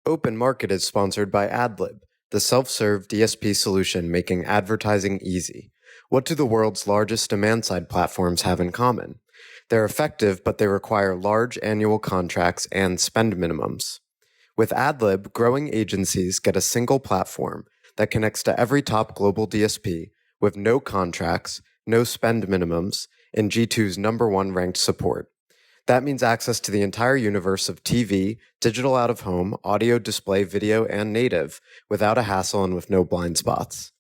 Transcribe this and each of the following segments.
Open Market is sponsored by AdLib, the self-serve DSP solution making advertising easy. What do the world's largest demand-side platforms have in common? They're effective, but they require large annual contracts and spend minimums. With AdLib, growing agencies get a single platform that connects to every top global DSP with no contracts, no spend minimums, and G2's #1 ranked support. That means access to the entire universe of TV, digital out-of-home, audio, display, video, and native without a hassle and with no blind spots.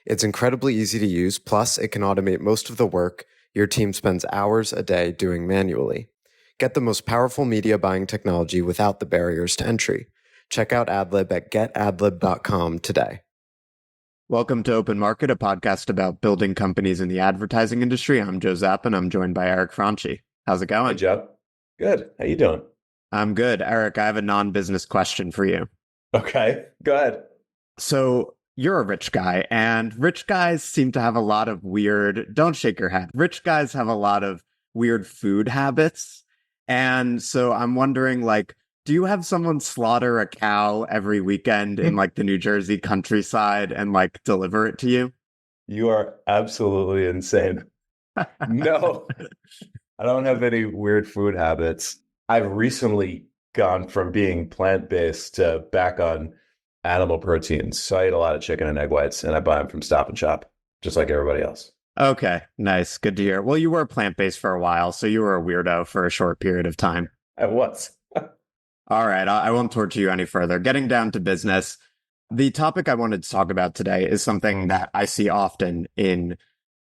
It's incredibly easy to use, plus it can automate most of the work your team spends hours a day doing manually. Get the most powerful media buying technology without the barriers to entry. Check out AdLib at getadlib.com today. Welcome to Open Market, a podcast about building companies in the advertising industry. I'm Joe Zappa, and I'm joined by Eric Franchi. How's it going? Hey, Joe. Good. How you doing? I'm good. Eric, I have a non-business question for you. Okay, go ahead. So you're a rich guy, and rich guys seem to have a lot of weird, don't shake your head. Rich guys have a lot of weird food habits. And so I'm wondering, do you have someone slaughter a cow every weekend in the New Jersey countryside and deliver it to you? You are absolutely insane. No, I don't have any weird food habits. I've recently gone from being plant-based to back on animal proteins. So I eat a lot of chicken and egg whites, and I buy them from Stop and Shop, just like everybody else. Okay, nice. Good to hear. Well, you were plant-based for a while, so you were a weirdo for a short period of time. I was. All right, I won't torture you any further. Getting down to business, the topic I wanted to talk about today is something that I see often in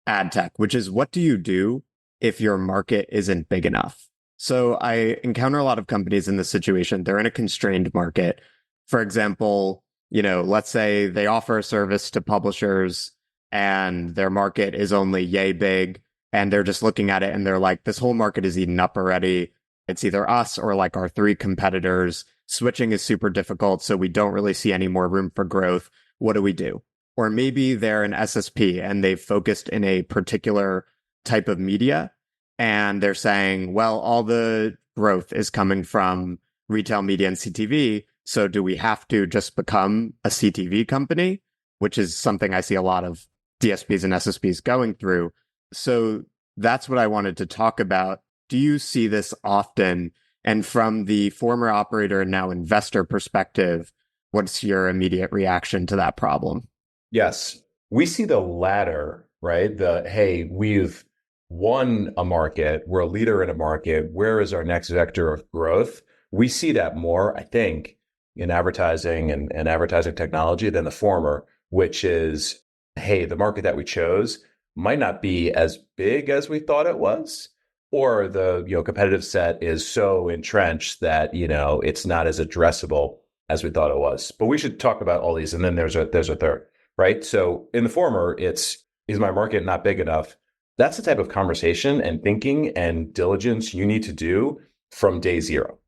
ad tech, which is what do you do if your market isn't big enough? So I encounter a lot of companies in this situation. They're in a constrained market. For example, let's say they offer a service to publishers and their market is only yay big, and they're just looking at it and they're like, this whole market is eaten up already. It's either us or our three competitors. Switching is super difficult, so we don't really see any more room for growth. What do we do? Or maybe they're an SSP and they've focused in a particular type of media, and they're saying, well, all the growth is coming from retail media and CTV, so do we have to just become a CTV company? Which is something I see a lot of DSPs and SSPs going through. So that's what I wanted to talk about. Do you see this often? And from the former operator and now investor perspective, what's your immediate reaction to that problem? Yes, we see the latter, right? Hey, we've won a market. We're a leader in a market. Where is our next vector of growth? We see that more, I think, in advertising and advertising technology than the former, which is, hey, the market that we chose might not be as big as we thought it was, or the competitive set is so entrenched that it's not as addressable as we thought it was. But we should talk about all these, and then there's a third, right? So in the former, is my market not big enough? That's the type of conversation and thinking and diligence you need to do from day zero,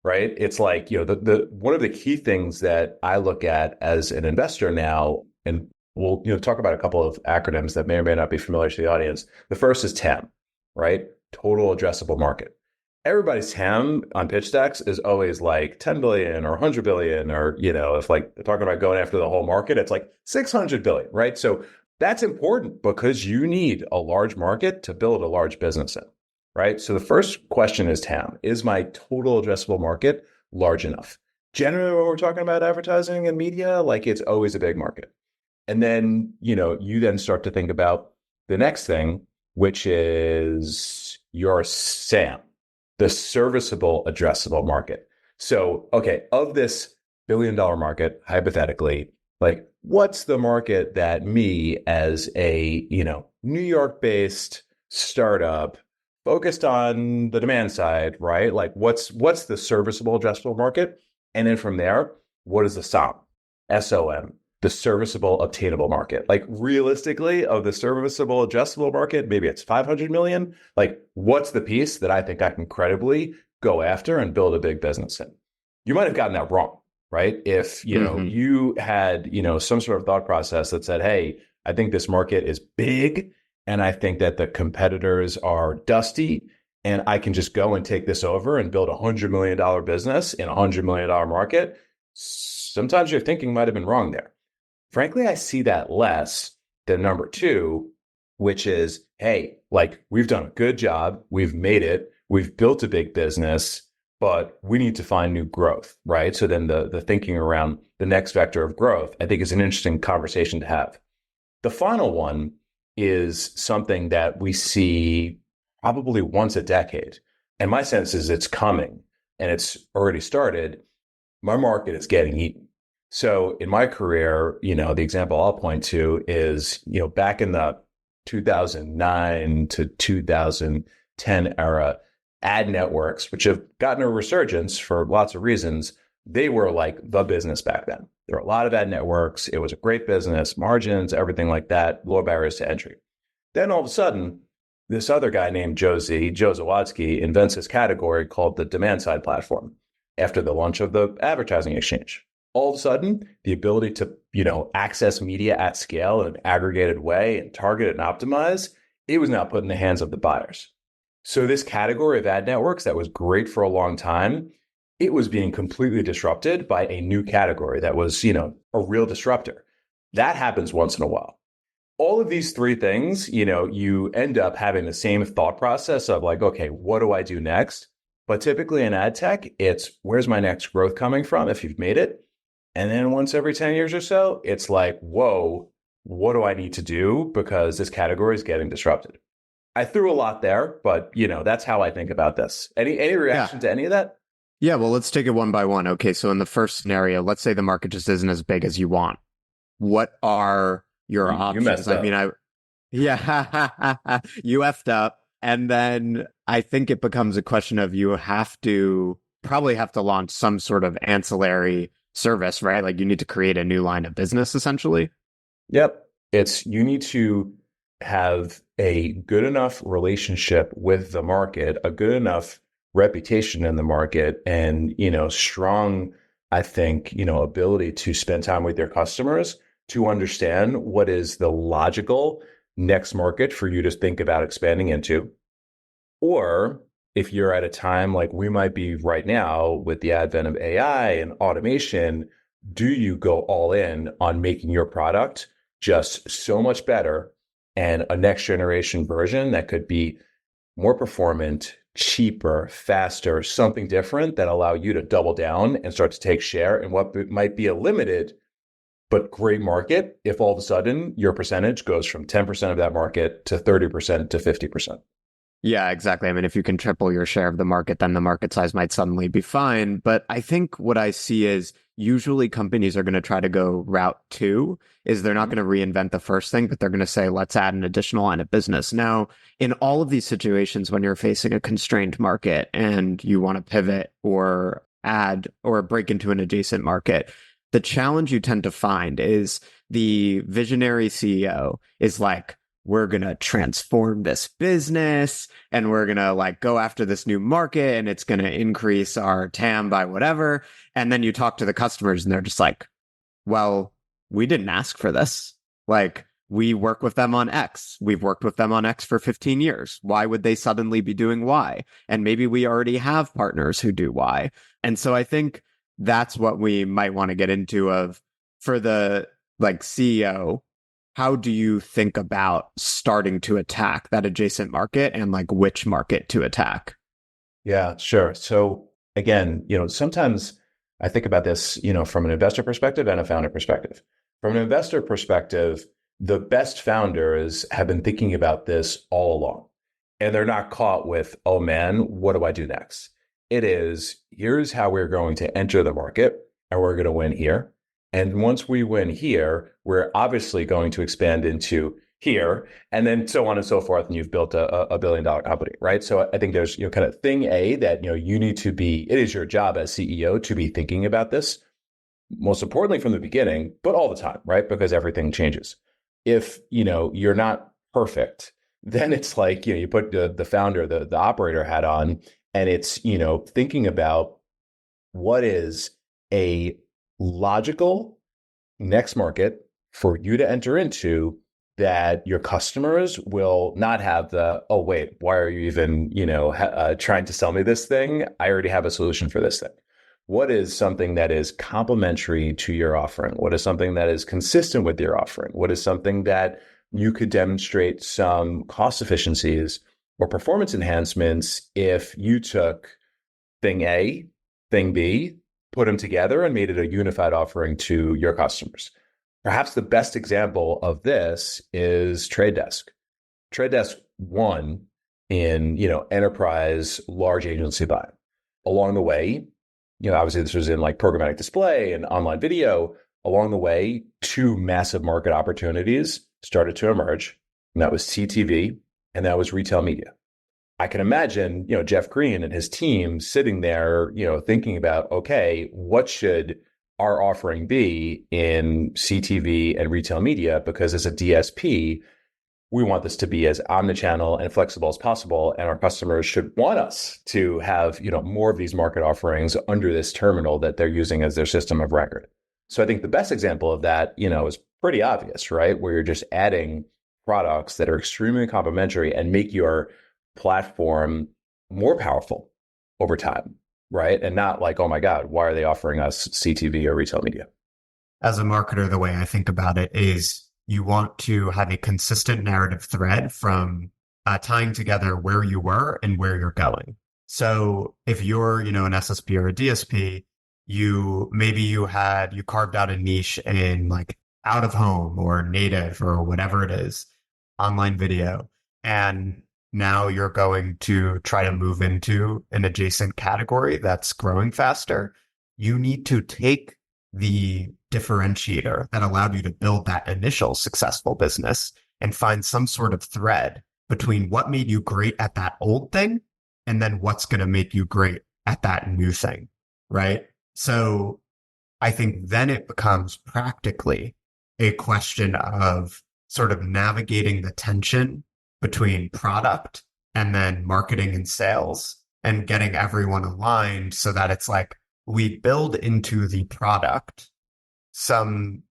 right? It's like the one of the key things that I look at as an investor now, and we'll talk about a couple of acronyms that may or may not be familiar to the audience. The first is TAM, right? Total addressable market. Everybody's TAM on pitch decks is always 10 billion or 100 billion, or, if they're talking about going after the whole market, it's 600 billion, right? So that's important because you need a large market to build a large business in, right? So the first question is TAM. Is my total addressable market large enough? Generally, when we're talking about advertising and media, it's always a big market. And then, you then start to think about the next thing, which is your SAM, the serviceable addressable market. So, okay, of this billion-dollar market, hypothetically, what's the market that me as a, New York-based startup focused on the demand side, right? What's the serviceable addressable market? And then from there, what is the SOM, SOM, the serviceable obtainable market? Realistically, of the serviceable addressable market, maybe it's 500 million. What's the piece that I think I can credibly go after and build a big business in? You might have gotten that wrong, right? If you had some sort of thought process that said, hey, I think this market is big, and I think that the competitors are dusty, and I can just go and take this over and build $100 million business in a $100 million market. sometimes your thinking might have been wrong there. Frankly, I see that less than number two, which is, hey, like we've done a good job, we've made it, we've built a big business, but we need to find new growth, right? So then the thinking around the next vector of growth, I think is an interesting conversation to have. The final one is something that we see probably once a decade. And my sense is it's coming and it's already started. My market is getting eaten. So in my career, the example I'll point to is, back in the 2009 to 2010 era, ad networks, which have gotten a resurgence for lots of reasons, they were like the business back then. There were a lot of ad networks. It was a great business, margins, everything like that, low barriers to entry. Then all of a sudden, this other guy named Joe Zawadzki, invents this category called the demand side platform after the launch of the advertising exchange. All of a sudden, the ability to, access media at scale in an aggregated way and target and optimize, it was now put in the hands of the buyers. So this category of ad networks that was great for a long time, it was being completely disrupted by a new category that was, a real disruptor. That happens once in a while. All of these three things, you end up having the same thought process of like, okay, what do I do next? But typically in ad tech, it's where's my next growth coming from if you've made it? And then once every 10 years or so, it's like, whoa, what do I need to do? Because this category is getting disrupted. I threw a lot there, but that's how I think about this. Any reaction to any of that? Yeah, well, let's take it one by one. Okay, so in the first scenario, let's say the market just isn't as big as you want. What are your options? You messed up. You effed up. And then I think it becomes a question of you probably have to launch some sort of ancillary service, right? Like you need to create a new line of business essentially. Yep. You need to have a good enough relationship with the market, a good enough reputation in the market, and, strong, I think, ability to spend time with your customers to understand what is the logical next market for you to think about expanding into. Or if you're at a time like we might be right now with the advent of AI and automation, do you go all in on making your product just so much better and a next generation version that could be more performant, cheaper, faster, something different that allow you to double down and start to take share in what might be a limited but great market if all of a sudden your percentage goes from 10% of that market to 30% to 50%. Yeah, exactly. I mean, if you can triple your share of the market, then the market size might suddenly be fine. But I think what I see is usually companies are going to try to go route two, is they're not going to reinvent the first thing, but they're going to say, let's add an additional line of business. Now, in all of these situations, when you're facing a constrained market and you want to pivot or add or break into an adjacent market, the challenge you tend to find is the visionary CEO is like, we're going to transform this business and we're going to like go after this new market and it's going to increase our TAM by whatever. And then you talk to the customers and they're just like, well, we didn't ask for this. Like we work with them on X. We've worked with them on X for 15 years. Why would they suddenly be doing Y? And maybe we already have partners who do Y. And so I think that's what we might want to get into of for the like CEO. How do you think about starting to attack that adjacent market and like which market to attack? Yeah, sure. So again, sometimes I think about this, from an investor perspective and a founder perspective. From an investor perspective, the best founders have been thinking about this all along. And they're not caught with, oh man, what do I do next? It is, here's how we're going to enter the market and we're going to win here. And once we win here, we're obviously going to expand into here, and then so on and so forth. And you've built a $1 billion company, right? So I think there's kind of thing A that you need to be. It is your job as CEO to be thinking about this, most importantly from the beginning, but all the time, right? Because everything changes. If you're not perfect, then it's like you put the founder, the operator hat on, and it's thinking about what is a logical next market for you to enter into that your customers will not have the, oh, wait, why are you even, trying to sell me this thing? I already have a solution for this thing. What is something that is complementary to your offering? What is something that is consistent with your offering? What is something that you could demonstrate some cost efficiencies or performance enhancements if you took thing A, thing B, put them together and made it a unified offering to your customers? Perhaps the best example of this is Trade Desk. Trade Desk won in, enterprise large agency buying. Along the way, obviously this was in like programmatic display and online video. Along the way, two massive market opportunities started to emerge, and that was CTV and that was retail media. I can imagine, Jeff Green and his team sitting there, thinking about, okay, what should our offering be in CTV and retail media? Because as a DSP, we want this to be as omnichannel and flexible as possible. And our customers should want us to have, more of these market offerings under this terminal that they're using as their system of record. So I think the best example of that, is pretty obvious, right? Where you're just adding products that are extremely complementary and make your platform more powerful over time, right? And not like, oh my God, why are they offering us CTV or retail media? As a marketer, the way I think about it is you want to have a consistent narrative thread from tying together where you were and where you're going. So if you're, an SSP or a DSP, you carved out a niche in like out of home or native or whatever it is, online video. And now you're going to try to move into an adjacent category that's growing faster. You need to take the differentiator that allowed you to build that initial successful business and find some sort of thread between what made you great at that old thing and then what's going to make you great at that new thing, right? So I think then it becomes practically a question of sort of navigating the tension between product and then marketing and sales and getting everyone aligned so that it's like we build into the product some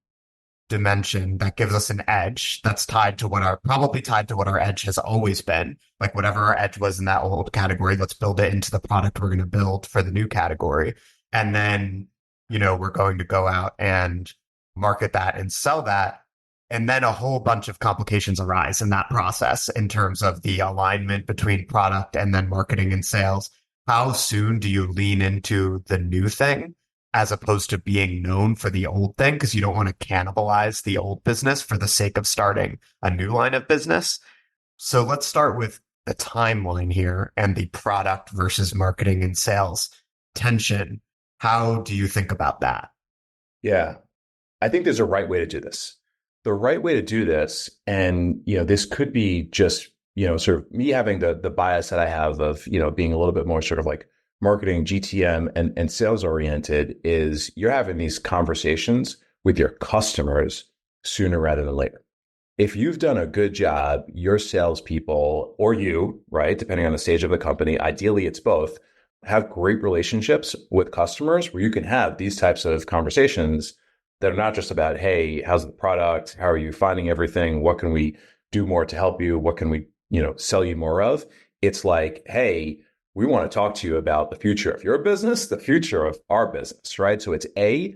dimension that gives us an edge that's probably tied to what our edge has always been. Like whatever our edge was in that old category, let's build it into the product we're going to build for the new category. And then, we're going to go out and market that and sell that. And then a whole bunch of complications arise in that process in terms of the alignment between product and then marketing and sales. How soon do you lean into the new thing as opposed to being known for the old thing? Because you don't want to cannibalize the old business for the sake of starting a new line of business. So let's start with the timeline here and the product versus marketing and sales tension. How do you think about that? Yeah, I think there's a right way to do this. The right way to do this, and this could be just sort of me having the bias that I have of being a little bit more sort of like marketing, GTM, and sales oriented, is you're having these conversations with your customers sooner rather than later. If you've done a good job, your salespeople or you, right, depending on the stage of the company, ideally it's both, have great relationships with customers where you can have these types of conversations that are not just about, hey, how's the product? How are you finding everything? What can we do more to help you? What can we, sell you more of? It's like, hey, we want to talk to you about the future of your business, the future of our business, right? So it's A,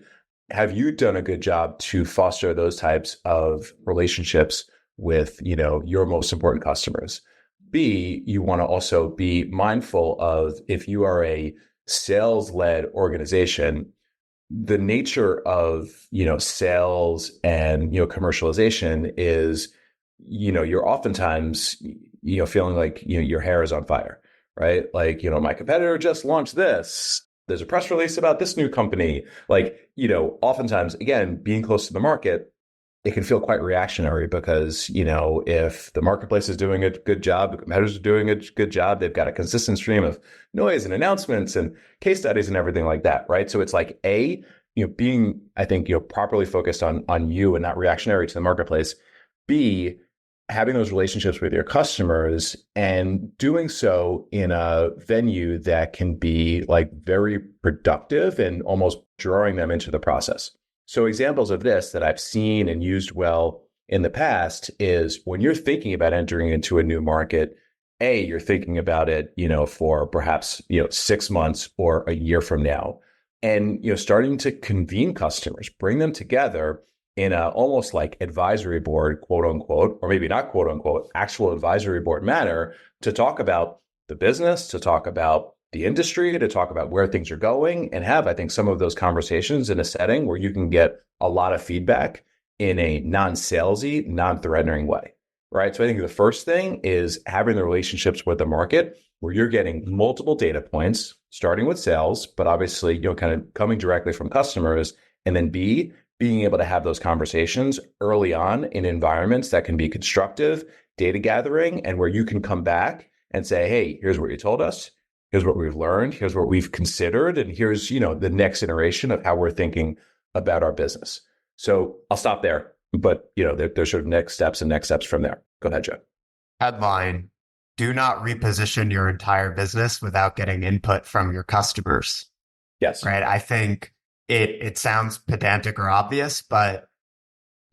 have you done a good job to foster those types of relationships with, your most important customers? B, you want to also be mindful of, if you are a sales-led organization, the nature of, sales and, commercialization is, you're oftentimes, feeling like, your hair is on fire, right? Like, my competitor just launched this. There's a press release about this new company. Like, oftentimes, again, being close to the market, it can feel quite reactionary because, if the marketplace is doing a good job, the competitors are doing a good job, they've got a consistent stream of noise and announcements and case studies and everything like that, right? So it's like, A, being, I think, properly focused on you and not reactionary to the marketplace. B, having those relationships with your customers and doing so in a venue that can be like very productive and almost drawing them into the process. So examples of this that I've seen and used well in the past is when you're thinking about entering into a new market, A, you're thinking about it, for perhaps, 6 months or a year from now. and starting to convene customers, bring them together in a almost like advisory board, quote unquote, or maybe not quote unquote, actual advisory board manner to talk about the business, to talk about the industry, to talk about where things are going, and have, I think, some of those conversations in a setting where you can get a lot of feedback in a non-salesy, non-threatening way, right? So I think the first thing is having the relationships with the market where you're getting multiple data points, starting with sales, but obviously, kind of coming directly from customers, and then B, being able to have those conversations early on in environments that can be constructive, data gathering, and where you can come back and say, hey, here's what you told us. Here's what we've learned. Here's what we've considered. And here's, the next iteration of how we're thinking about our business. So I'll stop there. But, there's sort of next steps from there. Go ahead, Joe. Headline: do not reposition your entire business without getting input from your customers. Yes. Right. I think it sounds pedantic or obvious, but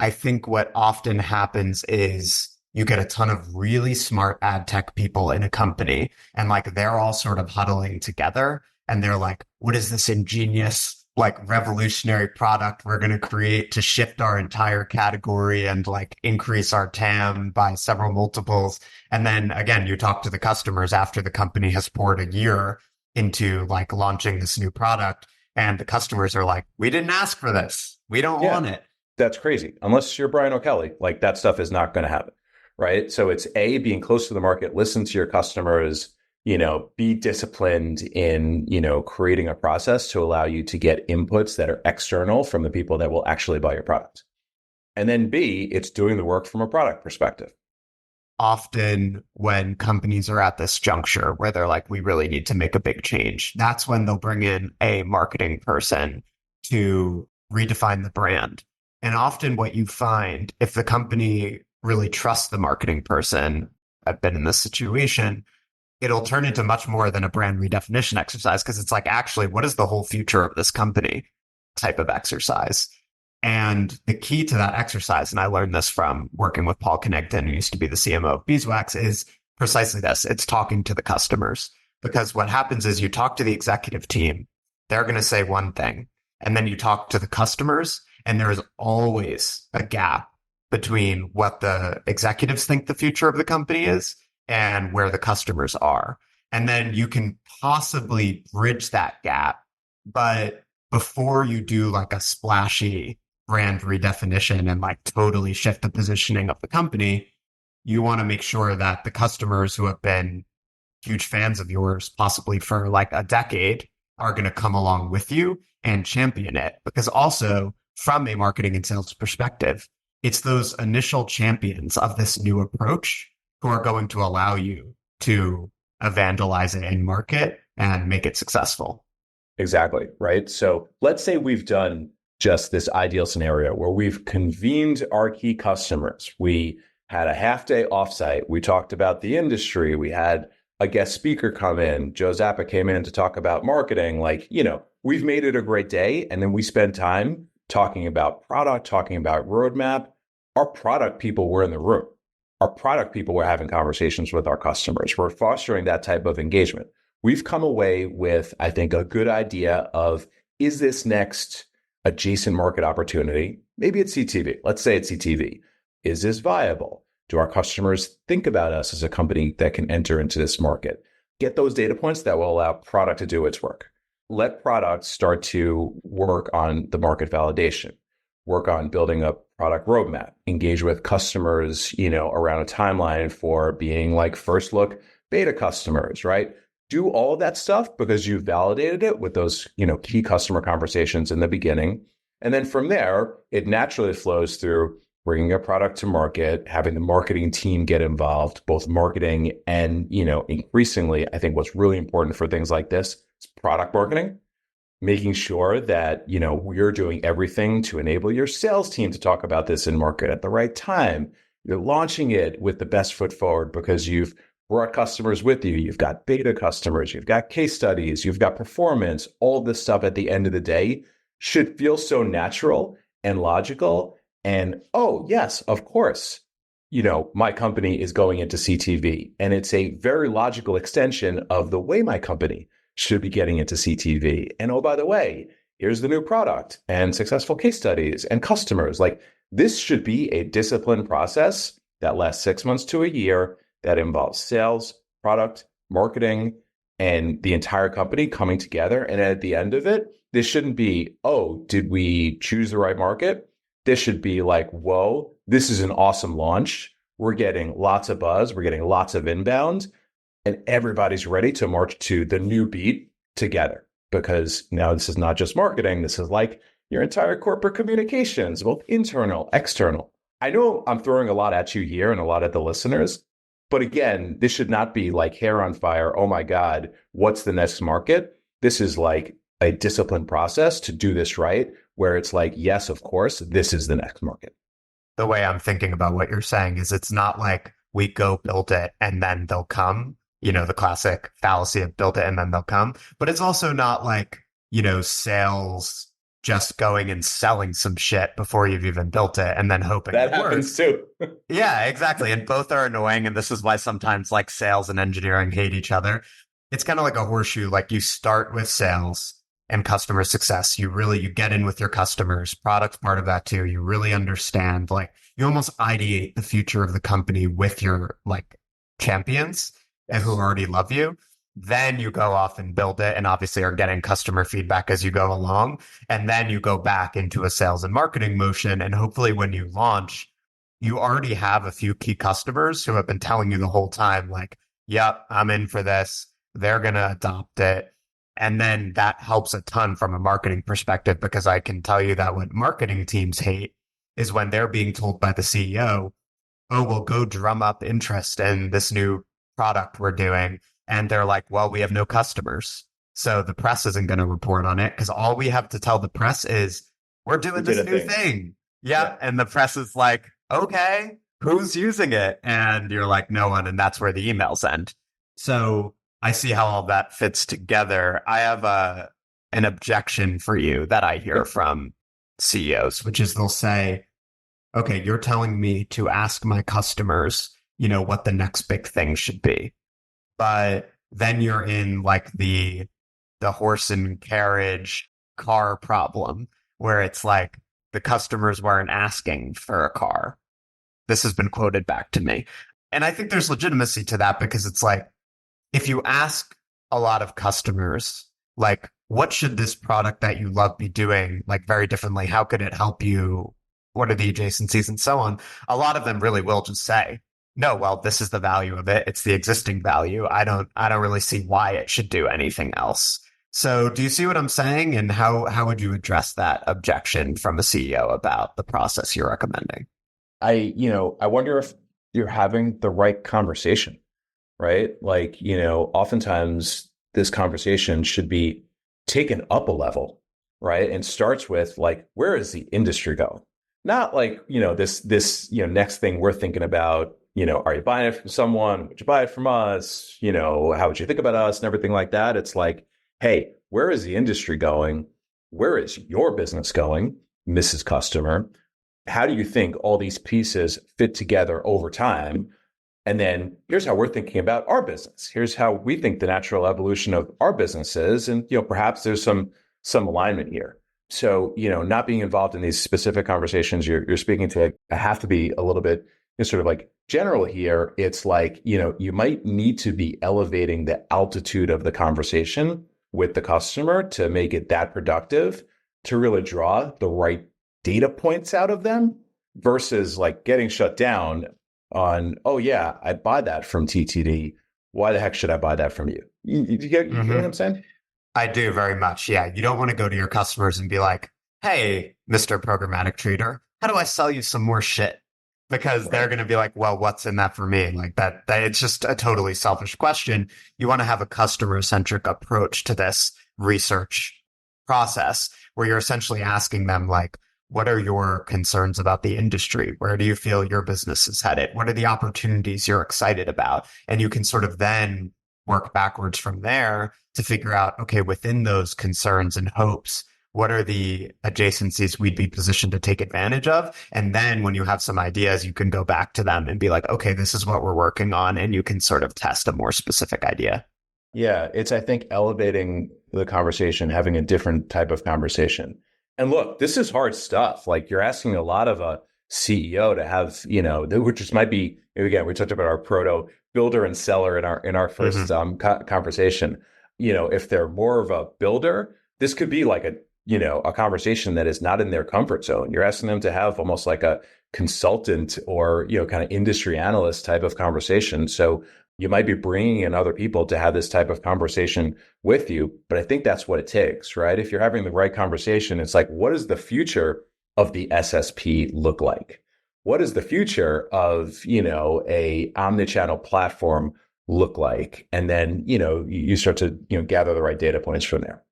I think what often happens is you get a ton of really smart ad tech people in a company, and like they're all sort of huddling together and they're like, what is this ingenious, like revolutionary product we're going to create to shift our entire category and like increase our TAM by several multiples? And then again, you talk to the customers after the company has poured a year into like launching this new product, and the customers are like, we didn't ask for this. We don't want it. That's crazy. Unless you're Brian O'Kelly, like that stuff is not going to happen. Right. So it's A, being close to the market, listen to your customers, be disciplined in, creating a process to allow you to get inputs that are external from the people that will actually buy your product. And then B, it's doing the work from a product perspective. Often when companies are at this juncture where they're like, we really need to make a big change, that's when they'll bring in a marketing person to redefine the brand. And often what you find, if the company really trusts the marketing person, I've been in this situation, it'll turn into much more than a brand redefinition exercise, because it's like, actually, what is the whole future of this company type of exercise? And the key to that exercise, and I learned this from working with Paul Connington, who used to be the CMO of Beeswax, is precisely this. It's talking to the customers. Because what happens is you talk to the executive team, they're going to say one thing, and then you talk to the customers, and there is always a gap between what the executives think the future of the company is and where the customers are. And then you can possibly bridge that gap. But before you do like a splashy brand redefinition and like totally shift the positioning of the company, you want to make sure that the customers who have been huge fans of yours, possibly for like a decade, are going to come along with you and champion it. Because also from a marketing and sales perspective, it's those initial champions of this new approach who are going to allow you to evangelize it in market and make it successful. Exactly. Right. So let's say we've done just this ideal scenario where we've convened our key customers. We had a half-day offsite. We talked about the industry. We had a guest speaker come in. Joe Zappa came in to talk about marketing. Like, we've made it a great day. And then we spend time talking about product, talking about roadmap. Our product people were in the room. Our product people were having conversations with our customers. We're fostering that type of engagement. We've come away with, I think, a good idea of, is this next adjacent market opportunity? Maybe it's CTV. Let's say it's CTV. Is this viable? Do our customers think about us as a company that can enter into this market? Get those data points that will allow product to do its work. Let product start to work on the market validation, work on building a product roadmap, engage with customers, around a timeline for being like first look beta customers, right? Do all of that stuff because you validated it with those, key customer conversations in the beginning. And then from there, it naturally flows through bringing a product to market, having the marketing team get involved, both marketing and, increasingly, I think what's really important for things like this is product marketing, making sure that, we're doing everything to enable your sales team to talk about this in market at the right time. You're launching it with the best foot forward because you've brought customers with you. You've got beta customers, you've got case studies, you've got performance. All this stuff at the end of the day should feel so natural and logical. And, oh, yes, of course, my company is going into CTV. And it's a very logical extension of the way my company should be getting into CTV. And oh, by the way, here's the new product and successful case studies and customers. Like this should be a disciplined process that lasts 6 months to a year that involves sales, product, marketing, and the entire company coming together. And at the end of it, this shouldn't be, oh, did we choose the right market? This should be like, whoa, this is an awesome launch. We're getting lots of buzz. We're getting lots of inbound. And everybody's ready to march to the new beat together. Because now this is not just marketing. This is like your entire corporate communications, both internal, external. I know I'm throwing a lot at you here and a lot at the listeners. But again, this should not be like hair on fire. Oh my God, what's the next market? This is like a disciplined process to do this right, where it's like, yes, of course, this is the next market. The way I'm thinking about what you're saying is it's not like we go build it and then they'll come, the classic fallacy of build it and then they'll come. But it's also not like, sales just going and selling some shit before you've even built it and then hoping that it happens works. too. Yeah, exactly. And both are annoying. And this is why sometimes like sales and engineering hate each other. It's kind of like a horseshoe. Like you start with sales and customer success. You get in with your customers. Product's part of that too. You really understand, like you almost ideate the future of the company with your like champions and who already love you. Then you go off and build it and obviously are getting customer feedback as you go along. And then you go back into a sales and marketing motion. And hopefully when you launch, you already have a few key customers who have been telling you the whole time, like, yep, I'm in for this. They're going to adopt it. And then that helps a ton from a marketing perspective, because I can tell you that what marketing teams hate is when they're being told by the CEO, oh, well, go drum up interest in this new product we're doing. And they're like, well, we have no customers. So the press isn't going to report on it because all we have to tell the press is we're doing this new thing. Yeah. And the press is like, okay, who's using it? And you're like, no one. And that's where the emails end. So I see how all that fits together. I have an objection for you that I hear from CEOs, which is they'll say, okay, you're telling me to ask my customers, what the next big thing should be. But then you're in like the horse and carriage car problem where it's like the customers weren't asking for a car. This has been quoted back to me. And I think there's legitimacy to that because it's like, if you ask a lot of customers, like, what should this product that you love be doing, like very differently? How could it help you? What are the adjacencies and so on? A lot of them really will just say, no, well, this is the value of it. It's the existing value. I don't really see why it should do anything else. So do you see what I'm saying? And how would you address that objection from a CEO about the process you're recommending? I wonder if you're having the right conversation, right? Like, oftentimes this conversation should be taken up a level, right? And starts with like, where is the industry going? Not like, this next thing we're thinking about, are you buying it from someone? Would you buy it from us? How would you think about us and everything like that? It's like, hey, where is the industry going? Where is your business going, Mrs. Customer? How do you think all these pieces fit together over time? And then here's how we're thinking about our business. Here's how we think the natural evolution of our business is. And, perhaps there's some alignment here. So, not being involved in these specific conversations you're speaking to, I have to be a little bit sort of like general here. It's like, you might need to be elevating the altitude of the conversation with the customer to make it that productive, to really draw the right data points out of them versus like getting shut down on, oh yeah, I buy that from TTD. Why the heck should I buy that from you? You get what I'm saying? I do very much. Yeah. You don't want to go to your customers and be like, hey, Mr. Programmatic Trader, how do I sell you some more shit? Because they're going to be like, well, what's in that for me? Like that it's just a totally selfish question. You want to have a customer centric approach to this research process where you're essentially asking them like, what are your concerns about the industry? Where do you feel your business is headed? What are the opportunities you're excited about? And you can sort of then work backwards from there to figure out, okay, within those concerns and hopes, what are the adjacencies we'd be positioned to take advantage of? And then when you have some ideas, you can go back to them and be like, okay, this is what we're working on. And you can sort of test a more specific idea. Yeah, it's, I think, elevating the conversation, having a different type of conversation. And look, this is hard stuff. Like you're asking a lot of a CEO to have, which just might be, again, we talked about our proto builder and seller in our first conversation. If they're more of a builder, this could be like a conversation that is not in their comfort zone. You're asking them to have almost like a consultant or, kind of industry analyst type of conversation. So you might be bringing in other people to have this type of conversation with you, but I think that's what it takes, right? If you're having the right conversation, it's like, what does the future of the SSP look like? What does the future of, a omnichannel platform look like? And then, you start to, gather the right data points from there.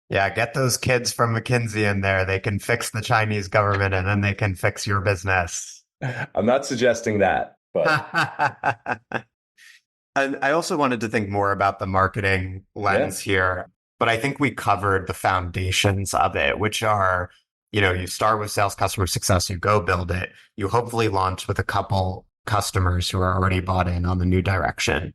Yeah, get those kids from McKinsey in there. They can fix the Chinese government and then they can fix your business. I'm not suggesting that, but And I also wanted to think more about the marketing lens here, but I think we covered the foundations of it, which are, you start with sales customer success, you go build it, you hopefully launch with a couple customers who are already bought in on the new direction.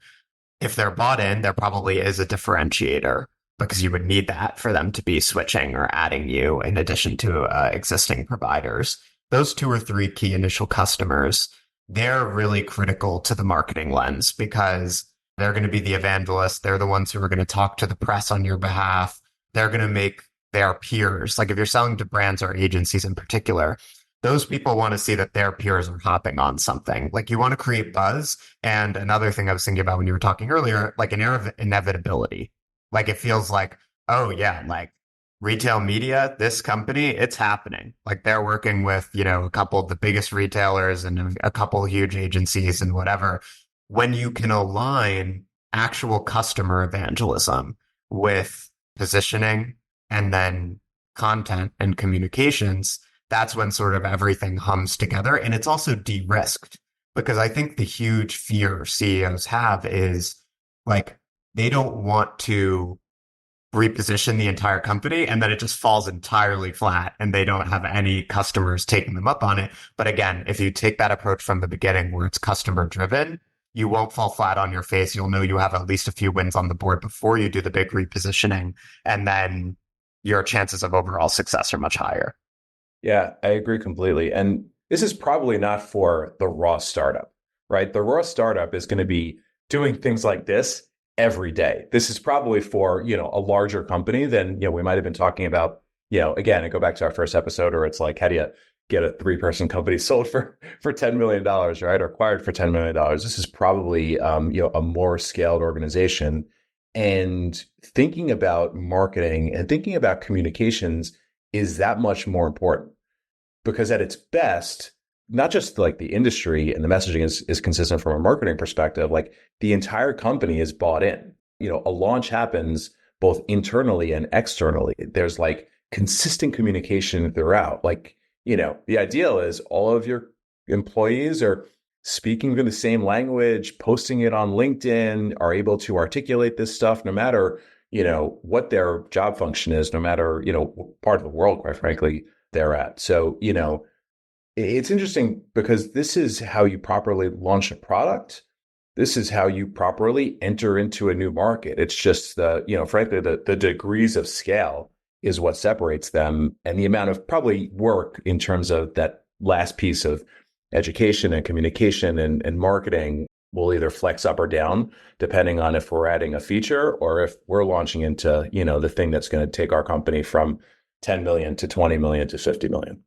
If they're bought in, there probably is a differentiator because you would need that for them to be switching or adding you in addition to existing providers. Those 2 or 3 key initial customers, they're really critical to the marketing lens because they're going to be the evangelists. They're the ones who are going to talk to the press on your behalf. They're going to make their peers, like if you're selling to brands or agencies in particular, those people want to see that their peers are hopping on something. Like you want to create buzz. And another thing I was thinking about when you were talking earlier, like an air of inevitability. Like it feels like, oh yeah, like retail media, this company, it's happening. Like they're working with, a couple of the biggest retailers and a couple of huge agencies and whatever. When you can align actual customer evangelism with positioning and then content and communications, that's when sort of everything hums together. And it's also de-risked because I think the huge fear CEOs have is like, they don't want to reposition the entire company and then it just falls entirely flat and they don't have any customers taking them up on it. But again, if you take that approach from the beginning where it's customer driven, you won't fall flat on your face. You'll know you have at least a few wins on the board before you do the big repositioning. And then your chances of overall success are much higher. Yeah, I agree completely. And this is probably not for the raw startup, right? The raw startup is going to be doing things like this every day. This is probably for, a larger company than, we might have been talking about, again, I go back to our first episode where it's like, how do you get a 3-person company sold for $10 million, right? Or acquired for $10 million. This is probably, a more scaled organization. And thinking about marketing and thinking about communications is that much more important because at its best, not just like the industry and the messaging is consistent from a marketing perspective, like the entire company is bought in. A launch happens both internally and externally. There's like consistent communication throughout. Like, the ideal is all of your employees are speaking the same language, posting it on LinkedIn, are able to articulate this stuff no matter, what their job function is, no matter, part of the world, quite frankly, they're at. So, it's interesting because this is how you properly launch a product. This is how you properly enter into a new market. It's just frankly, the degrees of scale is what separates them and the amount of probably work in terms of that last piece of education and communication and marketing will either flex up or down depending on if we're adding a feature or if we're launching into, the thing that's going to take our company from 10 million to 20 million to 50 million.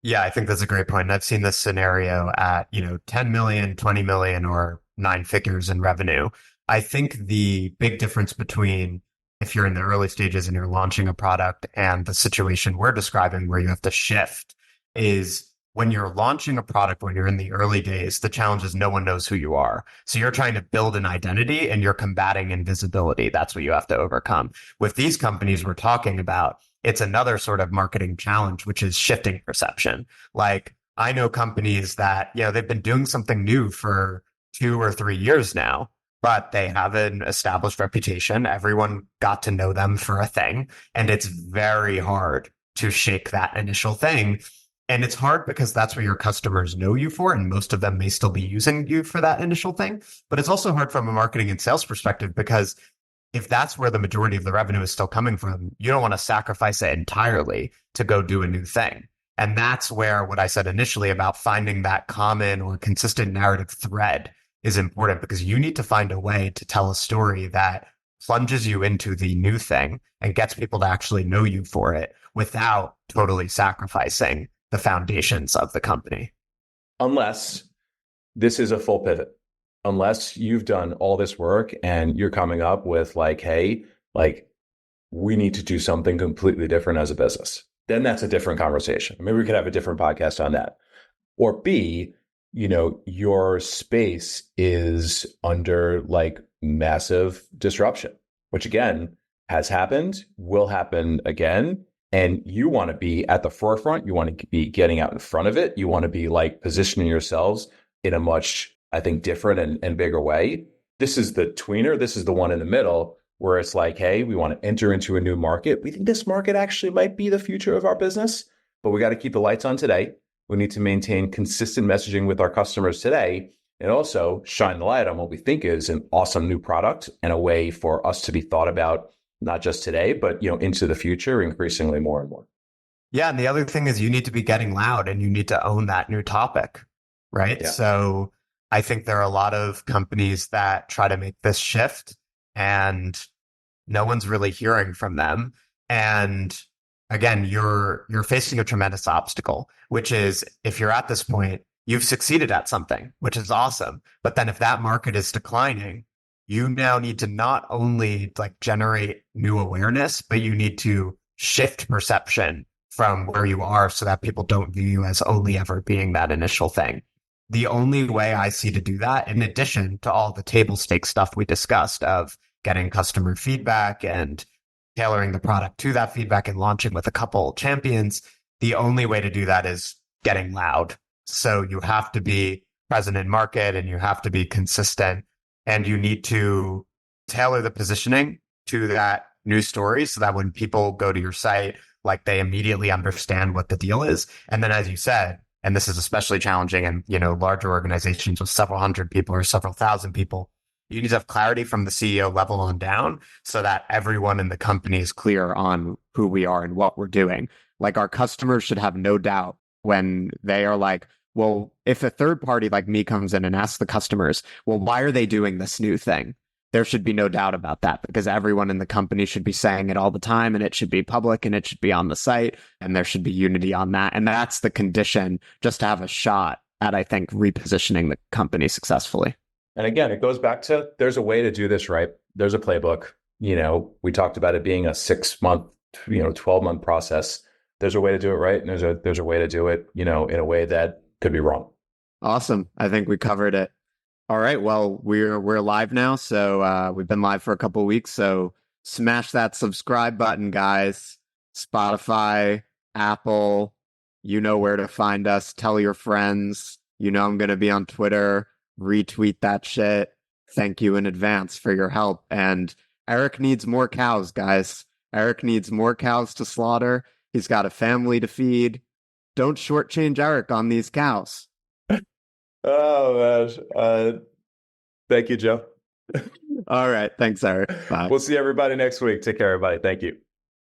Yeah, I think that's a great point. And I've seen this scenario at, 10 million, 20 million, or 9 figures in revenue. I think the big difference between if you're in the early stages and you're launching a product and the situation we're describing where you have to shift is when you're launching a product, when you're in the early days, the challenge is no one knows who you are. So you're trying to build an identity and you're combating invisibility. That's what you have to overcome. With these companies we're talking about, it's another sort of marketing challenge, which is shifting perception. Like I know companies that, they've been doing something new for 2 or 3 years now, but they have an established reputation. Everyone got to know them for a thing. And it's very hard to shake that initial thing. And it's hard because that's what your customers know you for. And most of them may still be using you for that initial thing. But it's also hard from a marketing and sales perspective because if that's where the majority of the revenue is still coming from, you don't want to sacrifice it entirely to go do a new thing. And that's where what I said initially about finding that common or consistent narrative thread is important, because you need to find a way to tell a story that plunges you into the new thing and gets people to actually know you for it without totally sacrificing the foundations of the company. Unless this is a full pivot, unless you've done all this work and you're coming up with like, hey, like we need to do something completely different as a business, then that's a different conversation. Maybe we could have a different podcast on that. Or B, your space is under like massive disruption, which again has happened, will happen again. And you want to be at the forefront. You want to be getting out in front of it. You want to be like positioning yourselves in a much, I think, different and bigger way. This is the tweener. This is the one in the middle where it's like, hey, we want to enter into a new market. We think this market actually might be the future of our business, but we got to keep the lights on today. We need to maintain consistent messaging with our customers today, and also shine the light on what we think is an awesome new product and a way for us to be thought about, not just today, but into the future, increasingly more and more. Yeah, and the other thing is you need to be getting loud and you need to own that new topic, right? Yeah. So I think there are a lot of companies that try to make this shift and no one's really hearing from them. And again, you're facing a tremendous obstacle, which is if you're at this point, you've succeeded at something, which is awesome. But then if that market is declining, you now need to not only like generate new awareness, but you need to shift perception from where you are so that people don't view you as only ever being that initial thing. The only way I see to do that, in addition to all the table stakes stuff we discussed of getting customer feedback and tailoring the product to that feedback and launching with a couple champions, the only way to do that is getting loud. So you have to be present in market and you have to be consistent, and you need to tailor the positioning to that new story so that when people go to your site, like they immediately understand what the deal is. And then, as you said, and this is especially challenging in, larger organizations with several hundred people or several thousand people, you need to have clarity from the CEO level on down so that everyone in the company is clear on who we are and what we're doing. Like our customers should have no doubt when they are like, well, if a third party like me comes in and asks the customers, well, why are they doing this new thing? There should be no doubt about that, because everyone in the company should be saying it all the time, and it should be public and it should be on the site, and there should be unity on that. And that's the condition just to have a shot at, I think, repositioning the company successfully. And again, it goes back to there's a way to do this right. There's a playbook. We talked about it being a 6-month, 12-month process. There's a way to do it right, and there's a way to do it, in a way that could be wrong. Awesome. I think we covered it. All right. Well, we're live now, so we've been live for a couple of weeks. So smash that subscribe button, guys. Spotify, Apple, you know where to find us. Tell your friends. I'm going to be on Twitter. Retweet that shit. Thank you in advance for your help. And Eric needs more cows, guys. Eric needs more cows to slaughter. He's got a family to feed. Don't shortchange Eric on these cows. Oh, man. Thank you, Joe. All right. Thanks, Eric. Bye. We'll see everybody next week. Take care, everybody. Thank you.